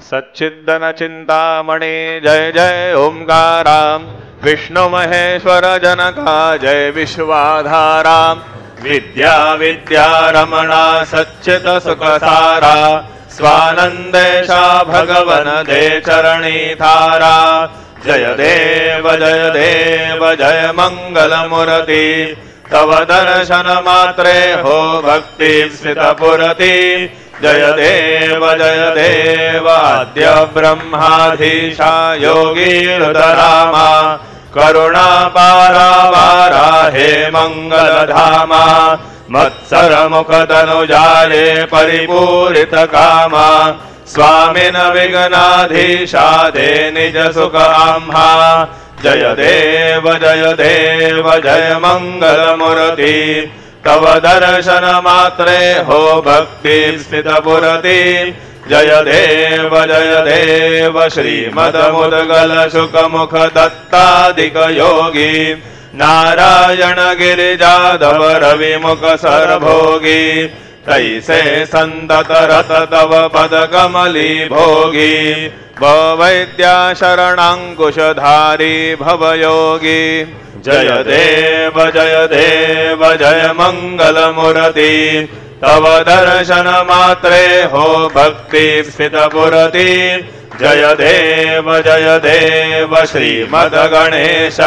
सच्चिदन चिंतामणि जय जय ओंकारा विष्णु महेश्वर जनका जय विश्वाधारा विद्या विद्या रमणा सच्चित सुखसारा स्वानंदेशा भगवन दे चरणी थारा जय देव जय मंगल मूर्ति तव दर्शन मात्रे हो भक्ति स्मितपुरति जय देव आद्य ब्रह्माधीशा योगी हृदरामा करुणा पारावारा हे मंगल धामा मत्सर मुख तनुजाये परिपूरित कामा स्वामिन विघ्नाधीशा दे निज सुख आम्हा जय देव जय मंगल मूर्ति तव दर्शन मात्रे हो भक्ति स्मितपुरति जय देव श्रीमद मुद्गल शुक मुख दत्तादिक योगी नारायण गिरिजाधव रवि मुख सरभोगी तैसे संतत रत तव पद कमली भोगी भवैद्या शरणांकुशधारी भवयोगी जय देव जय मंगल मूर्ति तव दर्शन मात्रे हो भक्ति स्मितपुरति जय देव श्रीमद गणेश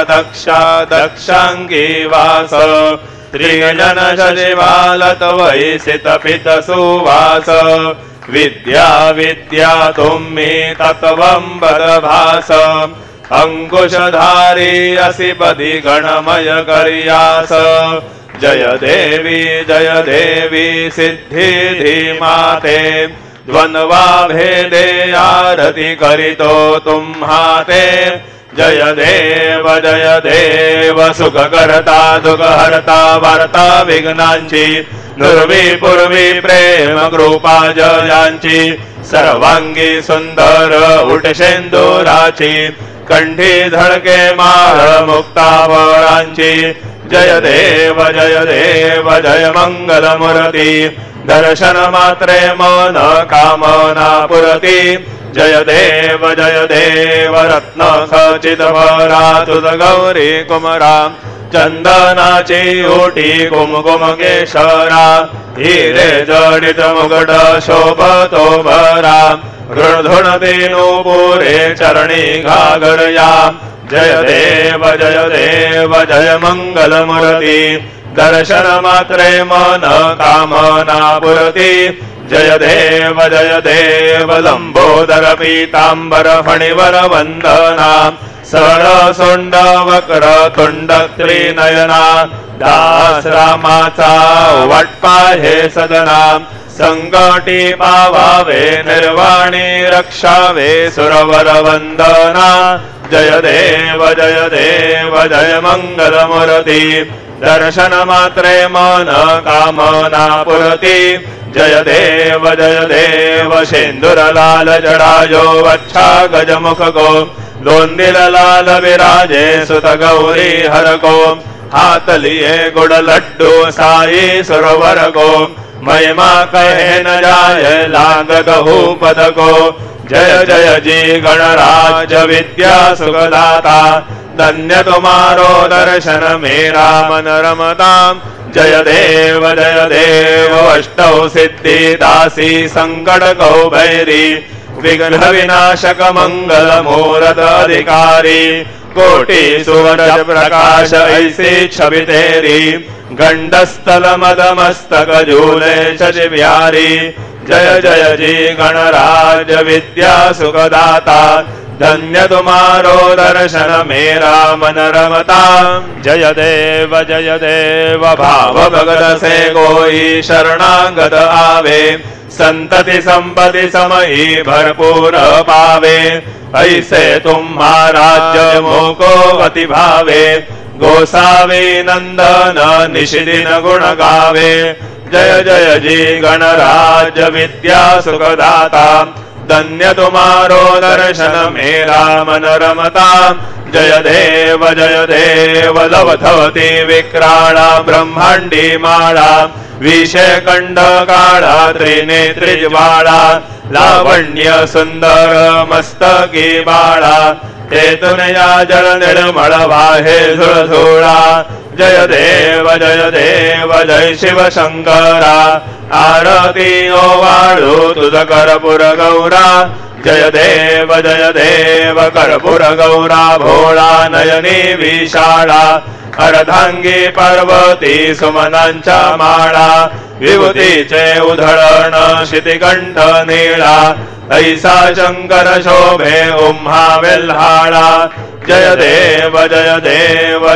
दक्षांगी वास त्रिजन शशिवालत वैसित पित सुवास विद्या तुम्ही तत्वंबर भास अंकुशधारी असिपदी गणमय करियास जय देवी सिद्धि धीमाते द्वंद्वा भेदे आरती करितो तुम्हाते जय देव सुख करता दुख हरता वार्ता विघ्नांची नुर्वी पूर्वी प्रेम कृपा जयांची सर्वांगी सुंदर उठशेंदुराची कंठी धडके माळ मुक्तावळांची जय देव जय मंगल मूर्ति दर्शन मात्रे मन कामना पुरती जय देव रत्न खचित भरा तुझ गौरी कुमरा चंदनाची ओटी कुमकुम केशरा हिरे जडित मुगट शोभतो भरा गृधुणते नूपुरे चरणी घागरया जय देव जय मंगल मूर्ति दर्शन मात्रे मन कामना पुरती जय देव लंबोदर पीतांबर फणिवर वंदना सरळ सोंड वक्र तुंड त्रिनयना दास रामाचा वाटपा हे सदना संकटी पावावे निर्वाणी रक्षावे सुरवर वंदना जय देव जय मंगल मूर्ति दर्शन मात्रे मन कामना पुरती जय देव शेंदुर लाल जडायो वच्छा गजमुख गो लोंदिल लाल विराजे सुत गौरी हर को हाथ लिए गुड़ लड्डू साई सरोवर को महिमा कहे न जाय लागत हो पद को जय जी गणराज विद्या सुखदाता धन्य तुम्हारो दर्शन मेरा मन रमता जय देव अष्टौ सिद्धि दासी संकट कौ भैरी विघ्न विनाशक मंगल मूरत अधिकारी कोटि सुवर्ण प्रकाश ऐसी छवि तेरी गंडस्थल मद मस्तक झूले शशि बिहारी जय जी गणराज विद्या सुखदाता धन्य तुम्हारो दर्शन मेरा मन रमता जय देव भाव भगत से कोई शरणागत आवे संतति संपत्ति समही भरपूर पावे ऐसे तुम्हारा राज्य मोको अति भावे गोसावे नंदन निशिदिन गुण गावे जय जी गणराज विद्या सुखदाता धन्य तुम्हारो दर्शन मेरा मन रमता जय देव लवथवती विक्राळा ब्रह्मांडी माळा विषय कंड काळा त्रिनेत्री ज्वाळा लावण्य सुंदर मस्तकी बाळा तेतुन या जल निर्मळ वाहे झुळझुळा जय देव जय शिव शंकरा आरती ओवाळू तुझ कर्पूर गौरा जय देव कर्पूर गौरा भोळा नयनी विशाळा अर्धांगी पार्वती सुमनांच्या माळा विभूतीचे उधळण शितिकंठ नीळा ऐसा शंकर शोभे उम्हा वेल्हाळा जय देव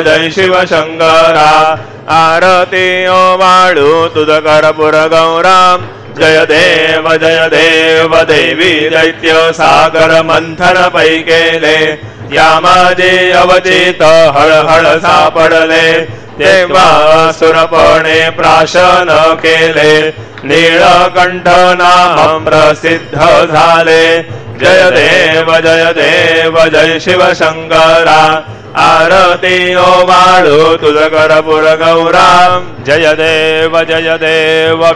जय शिव शंकरा आरती ओवाळू तुझ कर्पूर गौरा जय देव देवी दैत्य सागर मंथन पै केले या माझे अवचित हळहळ सापडले तेव्हा सुरपणे प्राशन केले नीळकंठ नाम प्रसिद्ध झाले जय देव जय शिव शंकरा आरती ओवाळू तुझ कर्पूर गौरा जय देव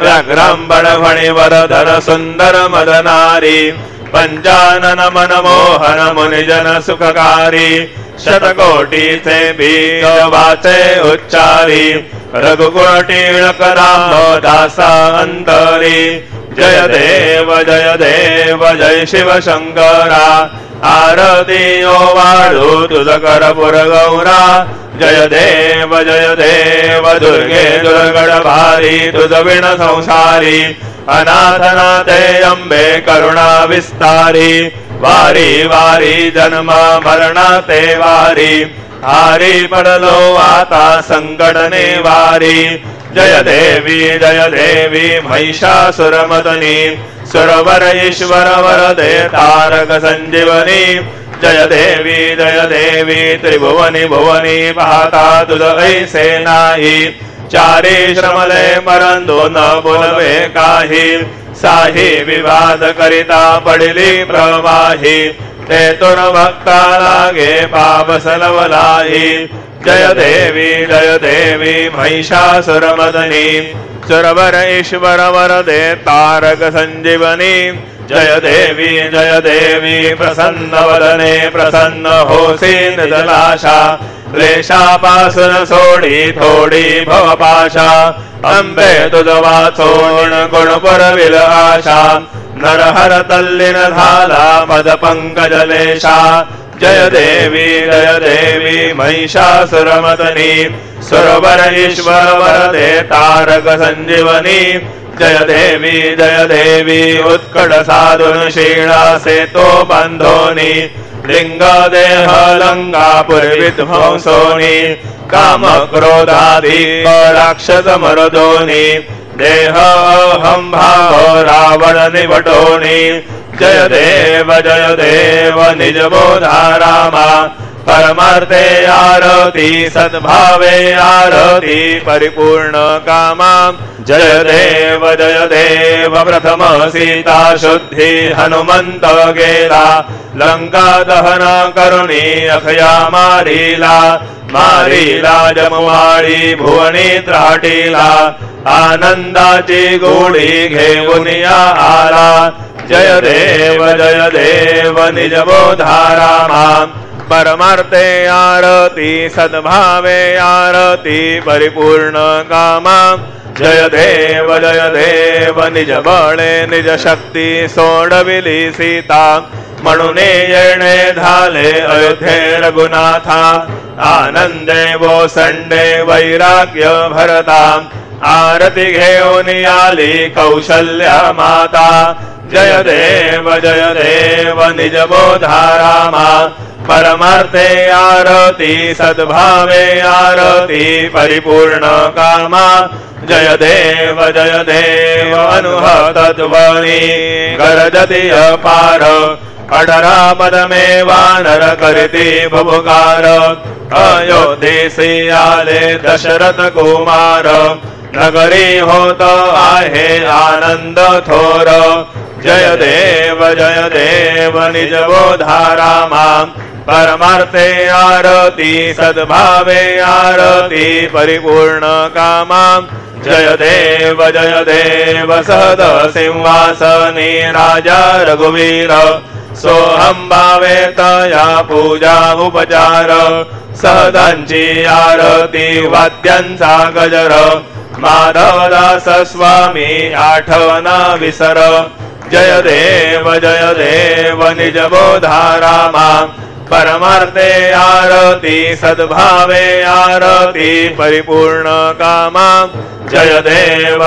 व्याघ्रं बडफणिवरधर सुंदर मदनारी पंचानन मनमोहन मुनिजन सुखकारी शतकोटीचे बीज वाचे उच्चारी रघुकुळ टिळक राम दासा अंतरी जय देव जय शिव शंकरा आरती ओवाळू तुझ कर्पूर गौरा जय देव दुर्गे दुर्गड भारी तुझ विण संसारी अनाथनाथे अंबे करुणा विस्तारी वारी वारी जन्म मरणाते वारी हारी पडलो आता संकटने वारी जय देवी महिषासुरमदनी सुरवर ईश्वर वरदे तारक संजीवनी जय देवी त्रिभुवनी भुवनी पाहता तुझ ऐसे नाही चारी श्रमले मरंदो न बोलवे काही साही विवाद करिता पडली प्रवाही तेतुन भक्ता लागे पाप सलवलाही जय देवी महिषासुरमदनी सुरवर ईश्वर वरदे तारक संजीवनी जय देवी प्रसन्न वदने प्रसन्न होसी निजलाशा क्लेशापासून सोडी थोडी भवपाशा अंबे तुझ वाचोण गुण पुरविल आशा नरहर तल्लीन झाला पद पंकजलेशा जय देवी महिषासुरमदनी सुरवर ईश्वर वरदे तारक संजीवनी जय देवी उत्कट साधुन शीळा सेतो बांधोनी लिंग देह लंगापुर विध्वंसोनी काम क्रोधादी राक्षस मरदोनी देह अहं भाव रावण निवटोनी जय देव निज बोधा रामा परमार्थे आरती सद्भावे आरती परिपूर्ण कामा जय देव प्रथम सीता शुद्धि हनुमंत गेला लंका दहन करुणी अखया मारीला जमवाळी भुवनी त्राटीला आनंदाची गोडी घेऊन आला जय देव निज बोधा रामा परमार्थे आरती सद्भावे आरती परिपूर्ण कामा जय देव निज बळे निज शक्ती सोडविली सीता म्हणून येणे झाले अयोध्ये रघुनाथा आनंदे वो संडे वैराग्य भरता आरती घेऊन आली कौशल्या माता जय देव निज बोधा रामा परमार्थे आरती सद्भावे आरती परिपूर्ण कामा जय देव अनुहतध्वनि गरजति अपार अठरा पदमे वानर करती भुभुकार अयोध्येसी आले दशरथ कुमार नगरी होत आहे आनंद थोर जय देव निज बोधारामा परमार्थे आरती सद्भावे आरती परिपूर्ण कामा जय देव सद सिंहासनी राजा रघुवीर सोहम भावे तया पूजा उपचार सदांची आरती वाद्यांचा गजर माधवदास स्वामी आठवण विसर जय देव निज बोधारामा परमार्थे आरती सद्भावे आरती परिपूर्ण कामा जय देव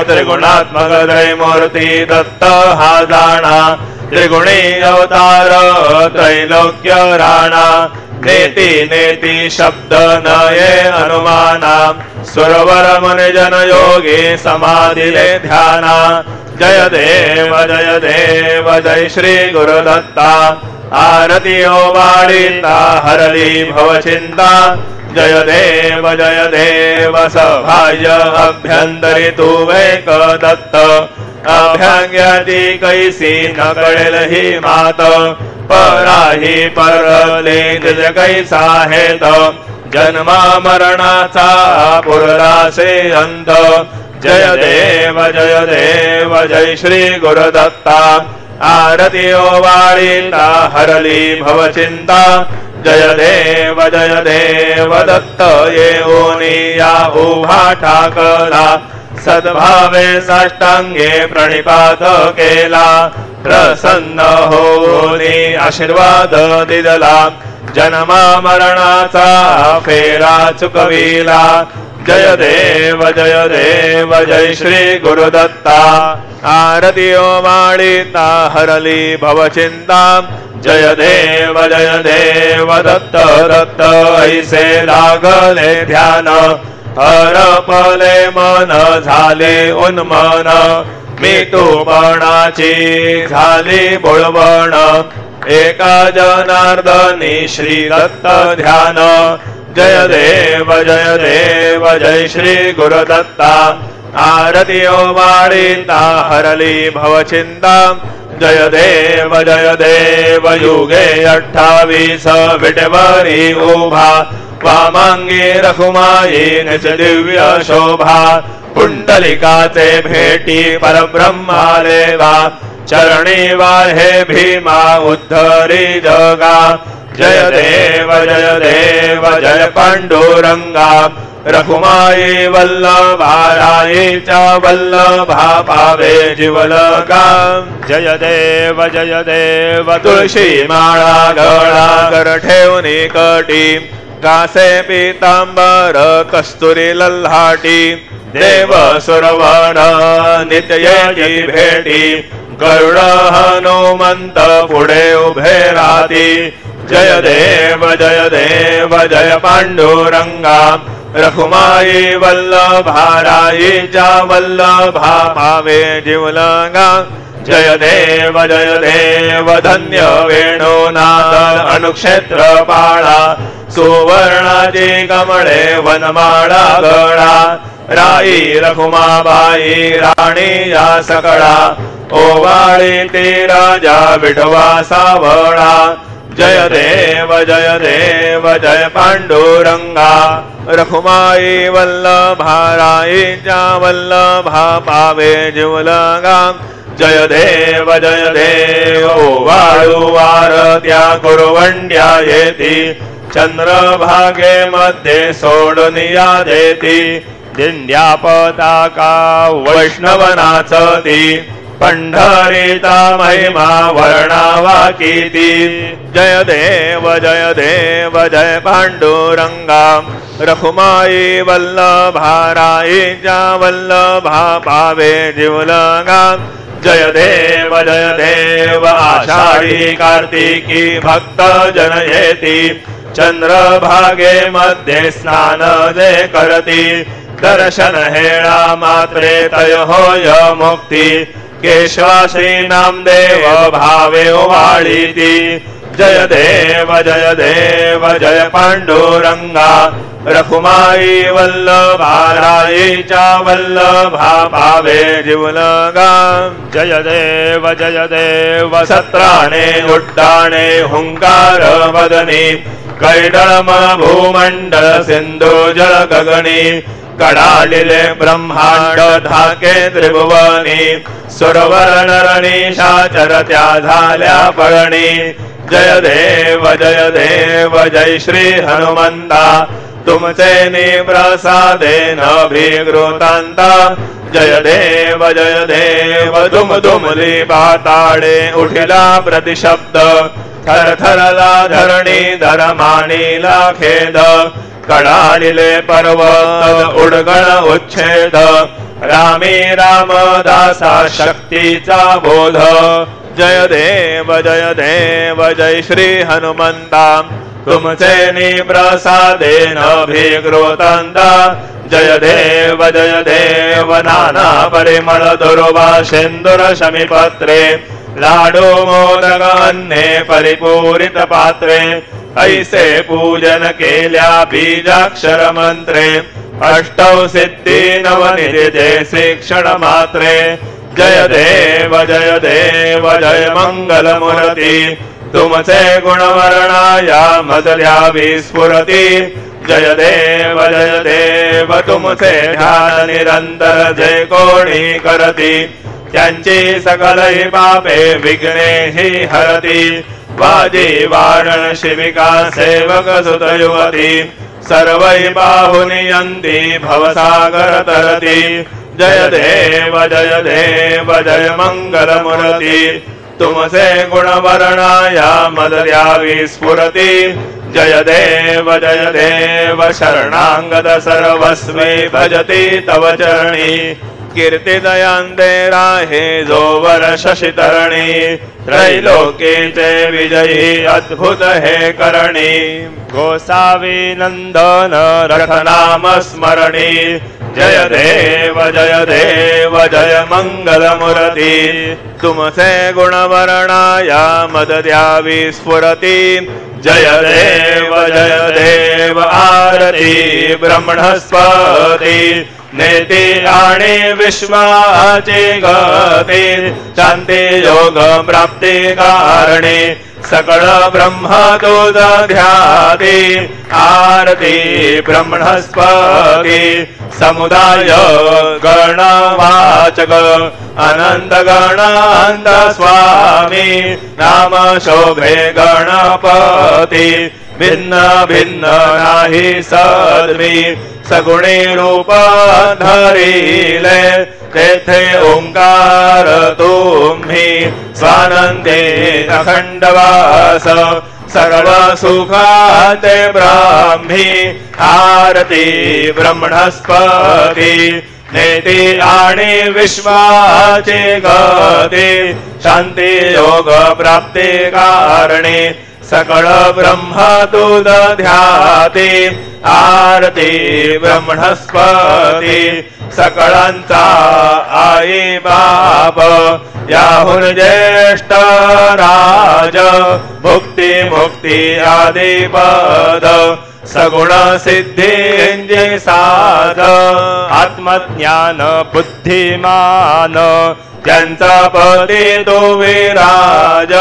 त्रिगुणात्मक त्रैमूर्ती दत्त हा जाणा त्रिगुणी अवतार त्रैलोक्य राणा नेती नेती शब्द नये अनुमाना सुरवर मुनि जन योगी समाधिले ध्याना जय देव जय श्री गुरुदत्ता आरती ओवाळीता हरली भवचिंता जय देव सभाय अभ्यंतरी तू वैक दत्त अभ्यांग्याती कैसी न कळेल ही मात पराही परले निज कैसा हेत जन्मा मरणाचा पुरलासे अंत जय देव जय श्री गुरुदत्ता आरती ओवाळीता हरली भवचिंता जय देव दत्त येऊनी या उभा ठाकला सद्भावे साष्टांगे प्रणिपात केला प्रसन्न होऊनी आशीर्वाद दिदला जन्मा मरणाचा फेरा चुकविला जय देव जय श्री गुरुदत्ता आरती ओवाळीता हरली भवचिंता जय देव दत्त ऐसे लागले ध्यान हरपले मन झाले उन्मन मितूपणाची झाली बोळवण एका जनार्दनी श्री दत्त ध्यान जय देव जय श्री गुरुदत्ता आरती ओवाळीता हरली भवचिंता जय देव युगे 28 विटेवरी उभा वामांगी रखुमाई निज दिव्य शोभा पुंडलिकाचे भेटी परब्रह्माले वा चरणी वाहे भीमा उद्धरी जगा जय देव जय पांडुरंगा रखुमाई वल्लभाराईच्या वल्लभा पावे जीवलगा जय देव तुळशी माळा गळा कर ठेवणी कटी कासे पीतांबर कस्तुरी लल्हाटी देव सुरवण नित्ययेची भेटी गरुड हनुमंत पुढे उभे राहती जय देव जय पांडुरंगा रखुमाई वल्लभाराईच्या वल्लभा पावे जीवलगा जय देव धन्य वेणुनाद अनुक्षेत्र पाळा सुवर्णाची कमळे वनमाळा गळा राई रखुमाबाई राणी या सकळा ओवाळी ते राजा विठवा सावळा जय देव जय पांडुरंगा रखुमाई वल्लभाराईच्या वल्लभा पावे जीवलगा जय देव ओवाळू आरत्या कुरवंड्या येती चंद्रभागे मध्ये सोडून या देती दिंड्या पताका वैष्णव नाचती पंढरीचा महिमा वर्णावा कीती जय देव जय पांडुरंगा रखुमाई वल्लभाराईच्या वल्लभा पावे जीवलगा जय देव आषाढी कार्तिकी भक्त जन येती चंद्रभागे मध्ये स्नान जे करती दर्शन हेळा मात्रे तय होय मुक्ती केशवा श्री नामदेव भावे ओवाळीती जय देव जय पांडुरंगा रखुमाई वल्लभारायीच्या वल्लभा पावे जीवलगा जय देव सत्राणे उड्डाणे हुंकार वदनी कैडळम भूमंडल सिंधू जल गगनी कडालिले ब्रह्मांड धाके त्रिभुवनी सुरवर नरनीशाचर त्या झाल्या पळणी जय देव जय श्री हनुमंता तुमचे निप्रसादेन अभिगृतांता जय देव दुम दुमली पाताळे उठिला प्रतिशब्द थरथरला धरणी धरमानीला खेद कडालिले पर्वत उडगण उच्छेद रामी रामदासा शक्तीचा बोध जय देव जय श्री हनुमंता तुमचे निप्रसादेन अभिगृतांता जय देव नाना परिमळ दुर्वा सिंदूर शमीपत्रे लाडू मोदक अन्ने परिपूरित पात्रे ऐसे पूजन केल्या बीजाक्षर मंत्रे अष्टौ सिद्धी नवनिधे शिक्षण मात्रे जय देव जय मंगल मूर्ती तुमचे गुणवर्णाया मदल्या विस्फुरती जय देव तुमचे ध्यान निरंतर जय कोणी करती त्यांची सकलही पापे विघ्ने ही हरती वाजी वारण शिविका सेवक सुत युवती सर्वै बाहुनियंती भवसागर तरती जय देव जय मंगल मूर्ती तुमसे गुणवर्णाया मदल्या विस्फुरती जय देव शरणांगद सर्वस्वी भजती तव चरणी कीर्ति दयांते राहे जोवर शशितरणी त्रैलोकीचे विजयी अद्भुत हे करणी गोसावी नंदन रखनाम स्मरणी जय देव जय मंगल मूर्ती तुमसे गुणवर्णाया मदल्या विस्फुरती जय देव आरती ब्रह्मणस्पती नेती आणि विश्वाची गती शांती योग प्राप्ती कारणे सकळ ब्रह्म तुझ ध्याती आरती ब्रह्मणस्पती समुदाय गण वाचक अनंत गणांत स्वामी नाम शोभे गणपती भिन्न भिन्न नाही सद्मी सगुणी रूप धरिले तेथे ओंकार तुम्ही स्वानंदे अखंडवास सर्व सुखाते ब्राह्मी आरती ब्रह्मणस्पती नेती आणि विश्वाची गती शांती योग प्राप्ती कारणे सकळ ब्रह्म तुझ ध्याती आरती ब्रह्मणस्पती सकळांचा आई बाप याहुन ज्येष्ठ राज भुक्ती मुक्ती आदी पद सगुण सिद्धींचे साध आत्मज्ञान बुद्धिमान त्यांचा पदी तो विराज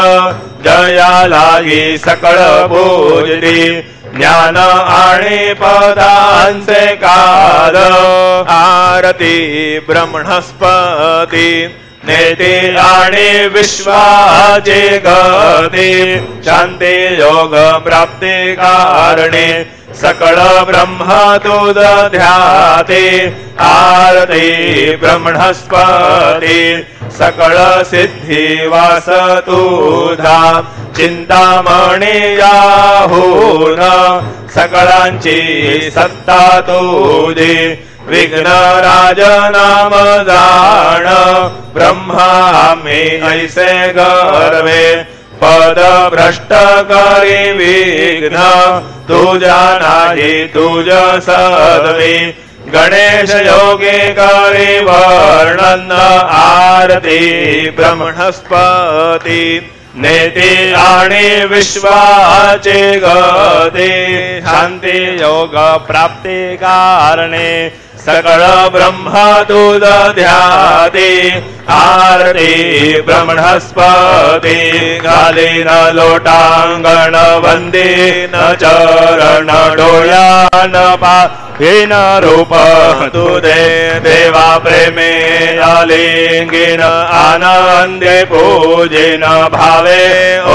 जयालाही सकळ पूजती ज्ञान आणि पदांचे काल आरती ब्रह्मणस्पती नेती आणि विश्वाची गती शांती योग प्राप्ती कारणे सकळ ब्रह्म तुझ ध्याती आरती ब्रह्मणस्पती सकळ सिद्धी वास तुझा चिंतामणी याहून सकळांची सत्ता तुझी विघ्न राज नाम जाण ब्रह्मा मी ऐसे गर्वे पद भ्रष्ट करी विघ्न तुझा नाही तुझ सदवी गणेश योगी करी वर्णन आरती ब्रह्मणस्पती नेति आणि विश्वाचे गते शांती योग प्राप्ती कारणे सकळ ब्रह्म दूध ध्याते आरती ब्रह्मणस्पती घालीन लोटांगण वंदीन चरण डोळ्यान पाहीन रूप तुझे देवा प्रेमे आलिंगीन आनंदे पूजिन भावे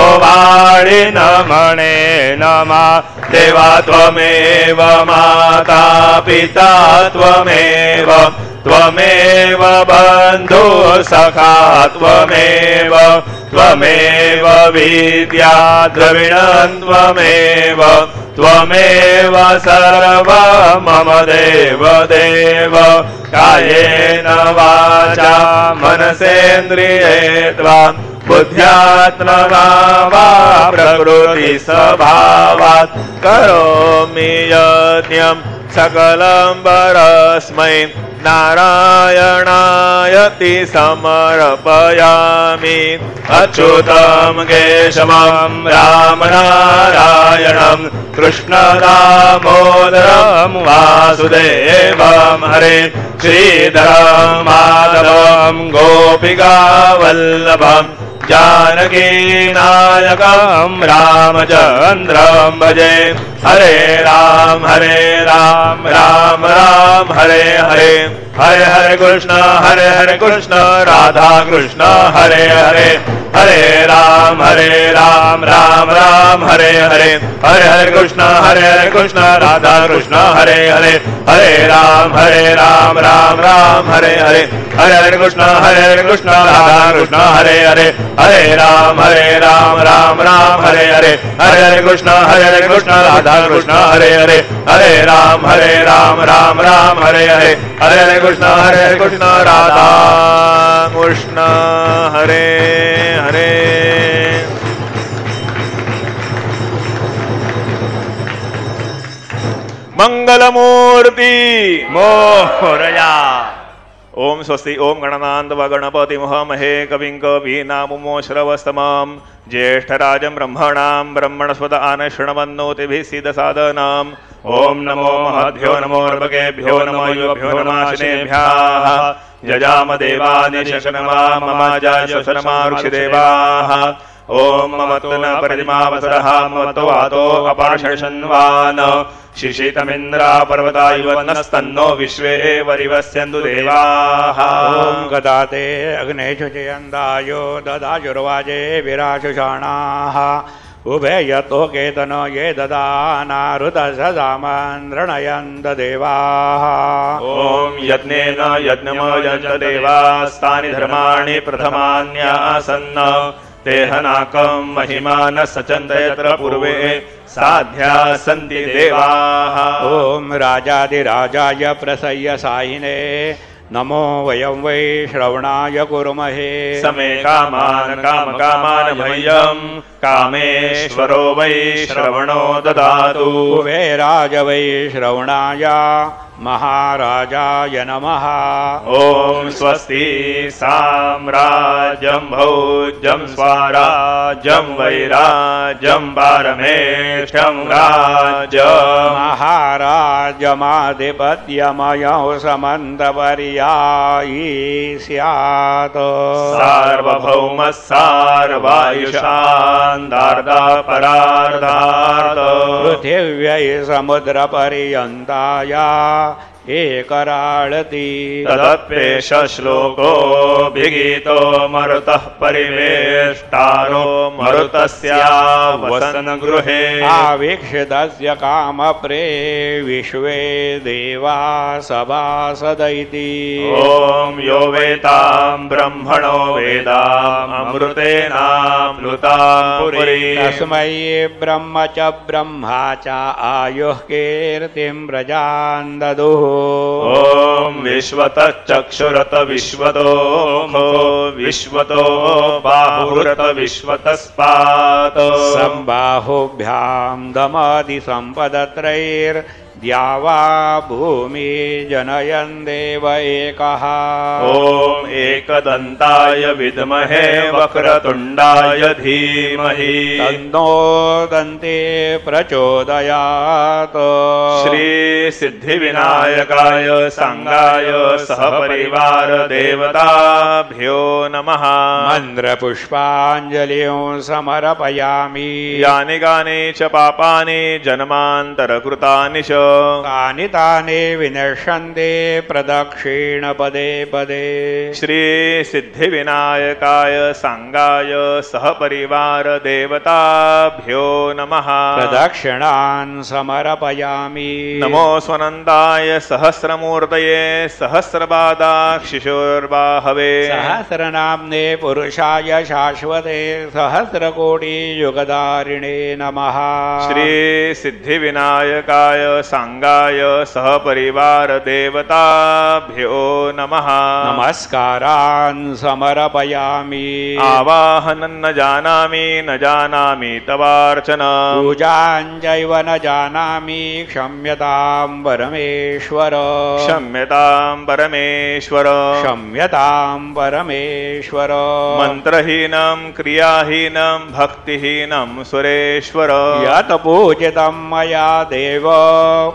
ओवाळीन म्हणे नमा देवा त्वमेव माता पिता त्वमेव त्वमेव बंधु सखा त्वमेव त्वमेव विद्या द्रविणं त्वमेव त्वमेव सर्व मम देव देव कायेन वाचा मनसेन्द्रिये त्वा बुद्ध्यात्मना वा प्रकृति स्वभावात् करोमि यज्ञं सकलं परस्मै नारायणायति समर्पयामि अच्युतं केशवं रामनारायणं कृष्णदामोदरं वासुदेवं हरे श्रीधरं माधवं गोपिकावल्लभं जानकीनायकं रामचन्द्रं भजे हरे राम राम राम हरे हरे हरे हरे कृष्ण राधा कृष्ण हरे हरे हरे राम राम राम हरे हरे हरे हरे कृष्ण राधा कृष्ण हरे हरे हरे राम राम राम हरे हरे हरे हरे कृष्ण राधा कृष्ण हरे हरे हरे राम राम राम हरे हरे हरे हरे कृष्ण राधा कृष्ण हरे हरे हरे राम राम राम हरे हरे हरे हरे कृष्ण राधा कृष्ण हरे हरे मंगलमूर्ति मोरया। ओम स्वस्ति ओम गणनान्त गणपति महामहे कविं कवीनामुमो श्रवस्तमां ज्येष्ठराजं ब्रह्मणां ब्रह्मणस्पत आनशृण्वन्नोतिभिः सिद्धसाधनाम् ओम नमो महद्भ्यो नमो र्भकेभ्यो नमो युवभ्यो नमाशिनेभ्यः यजाम देवानिशनमा ममाजायशनमा ऋषिदेवाः ओम ममत्न परिमावसरः ममतो वातो अपार्षण्वान् शिशितमिन्द्रा पर्वता इव नस्तन्नो विश्वे वरिवस्यन्तु देवाः ओम गदाते अग्नेषु जयन्दायो ददाजुर्वाजे विराजुषाणाः उभे यतो केतन ये ददानारुतसदामन्त्रणयन्त देवाः ओम यज्ञेन यज्ञमयन्त देवास्तानि धर्माणि प्रथमान्यासन्न तेहनाकं महिमान सचन्त यत्र पूर्वे साध्या सन्ति देवाः ओम राजाधिराजाय प्रसह्य सायिने नमो वयं वै श्रवणाय कुर्महे समे कामान् कामकामान् मह्यं कामेश्वरो वै श्रवणो ददातु वे राज वै श्रवणाय महाराजाय नमः ओम स्वस्ति साम्राज्यं भोज्यं स्वराज्यं वैराज्यं पारमेष्ठ्यं राज्यं महाराज्यमाधिपत्यमयो समन्तपर्यायी स्यात् सार्वभौमः सार्वायुषान्दार्धापरार्धार्ध पृथिव्यै समुद्रपर्यन्ताय एकराळति तदप्येष श्लोकोऽभिगीतो मरुतः परिवेष्टारो मरुतस्यावसन गृहे आवीक्षितस्य कामप्रे विश्वे देवा सभासदैति ओम यो वेतां ब्रह्मणो वेदामृतेनामृतां पुरी तस्मै ब्रह्म च ब्रह्मा च आयुः कीर्तिं प्रजां ददुः ओम विश्वतः चक्षुरत विश्वतो मुखो विश्वतो बाहुरत विश्वतस्पात् संबाहुभ्यां दमादि संपदत्रैर् द्यावा भूमि जनयन् देव एकः ॐ एकदन्ताय विद्महे वक्रतुण्डाय धीमहि तन्नो दन्ते प्रचोदयात् श्री सिद्धिविनायकाय सांगाय सहपरिवार देवताभ्यो नमः मन्त्रपुष्पाञ्जलिं समर्पयामि यानि कानि च पापानि जन्मान्तरकृतानि च तानि तानि विनश्यन्ते प्रदक्षिणपदे पदे श्री सिद्धिविनायकाय सांगाय सहपरिवार देवताभ्यो नमः प्रदक्षिणान् समर्पयामि नमो स्वनन्दाय सहस्रमूर्तये सहस्रपादाक्षिशोर्बाहवे सहस्रनाम्ने पुरुषाय शाश्वते सहस्रकोटियुगधारिणे नमः श्री सिद्धिविनायकाय सांगाय सहपरिवार देवताभ्यो नमः नमस्कारान् समर्पयामि आवाहनं न जानामि तवार्चन पूजाञ्चैव न जानामि क्षम्यतां परमेश्वर क्षम्यतां परमेश्वर क्षम्यतां परमेश्वर मन्त्रहीनं क्रियाहीनं भक्तिहीनं सुरेश्वर यत् पूजितं मया देव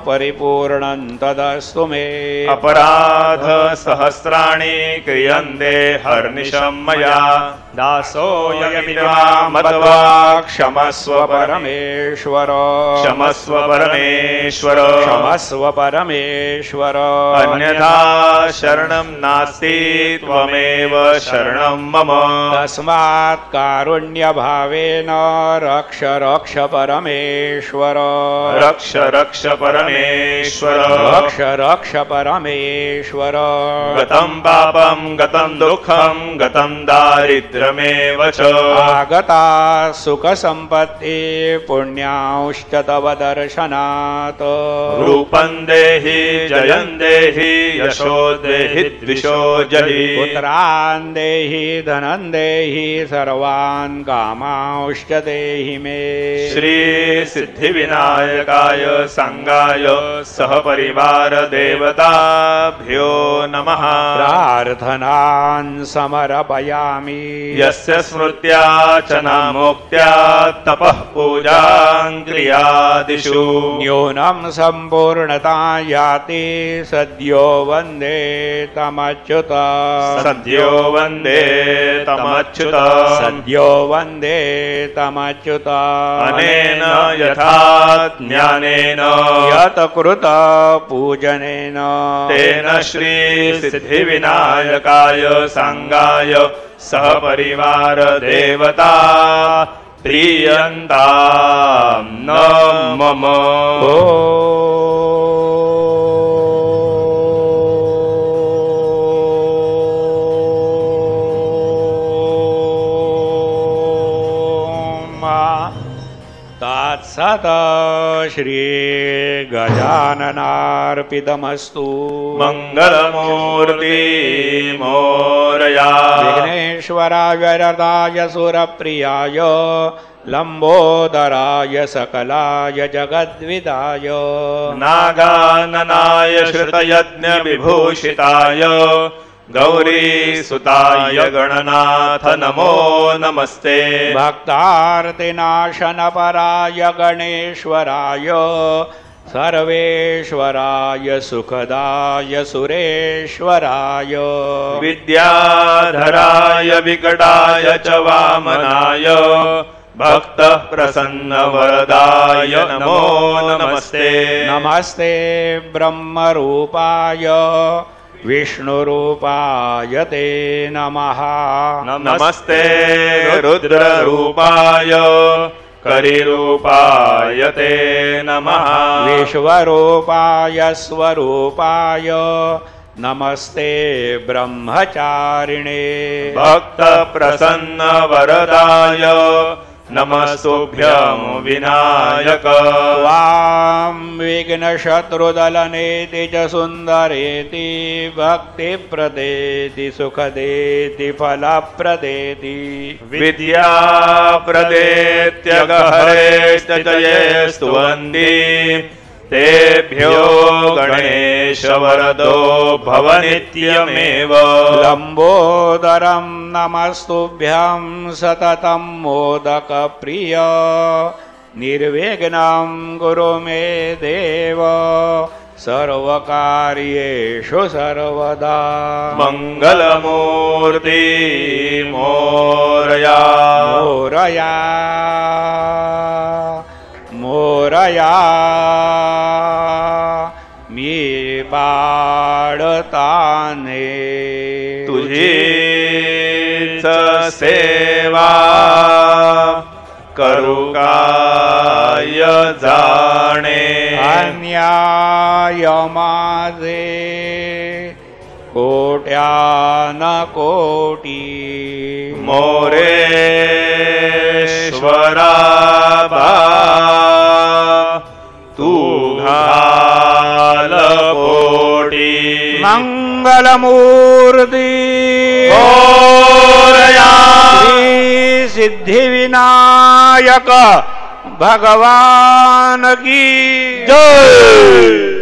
परिपूर्णं तदस्तु मे अपराध सहस्राणि क्रियन्ते हर्निशं मया दासोऽयमित्वा मत्वा क्षमस्व परमेश्वर क्षमस्व परमेश्वर क्षमस्व परमेश्वर अन्यथा शरणं नास्ति त्वमेव शरणं मम तस्मात् कारुण्यभावेन रक्ष रक्ष परमेश्वर रक्ष रक्ष परमेश्वर रक्ष रक्ष परमेश्वर गतं पापं गतं दुःखं गतं दारिद्र्यमेव च आगता सुखसम्पत्ति पुण्यांश्च तव दर्शनात् रूपं देहि जयं देहि यशो देहि द्विषो जहि पुत्रान् देहि धनं देहि सर्वान् कामांश्च देहि मे श्री सिद्धिविनायकाय सांगाय सहपरिवार देवताभ्यो नमः प्रार्थनान् समर्पयामि यस्य स्मृत्या च नामोक्त्या तपः पूजां क्रियादिषु न्यूनं सम्पूर्णता याति सद्यो वन्दे तमच्युत सद्यो वन्दे तमच्युत सद्यो वन्दे तमच्युत अनेन यथा ज्ञानेन यत् कृत पूजनेन तेन श्री सिद्धिविनायकाय सांगाय सहपरिवार देवता प्रीयन्तां न मम तत्सत् श्री गजाननार्पितमस्तु मंगलमूर्ति मोरया विघ्नेश्वराय वरदाय सुरप्रियाय लंबोदराय सकलाय जगद्विदाय नागाननाय श्रुतयज्ञ विभूषिताय गौरीसुताय गणनाथ नमो नमस्ते भक्तार्तिनाशनपराय गणेश्वराय सर्वेश्वराय सुखदाय सुरेश्वराय विद्याधराय विकटाय च वामनाय भक्त प्रसन्न वरदाय नमो नमस्ते नमस्ते ब्रह्मरूपाय विष्णुरूपाय ते नमः नमस्ते रुद्ररूपाय करिरूपाय ते नमः विश्वरूपाय स्वरूपाय नमस्ते ब्रह्मचारिणे भक्त प्रसन्न वरदाय नमस्तुभ्यं विनायक वां विघ्नशत्रुदलनेति च सुन्दरेति भक्तिप्रदेति सुखदेति फलप्रदेति विद्याप्रदेत्यगहरेश्च ये स्तुवन्ति तेभ्यो गणेश वरदो भव नित्यमेव लंबोदरं नमस्तुभ्यं सततं मोदकप्रिय निर्विघ्नं कुरु मे देव सर्वकार्येषु सर्वदा मंगलमूर्ति मोरया मोरया मोरया मी बाळताने तुझीच सेवा करू काय जाणे अन्याय माझे कोट्यान कोटी मोरेश्वरा बा तू घाल पोटी मंगलमूर्ती मोरया श्री सिद्धिविनायक भगवान की जय।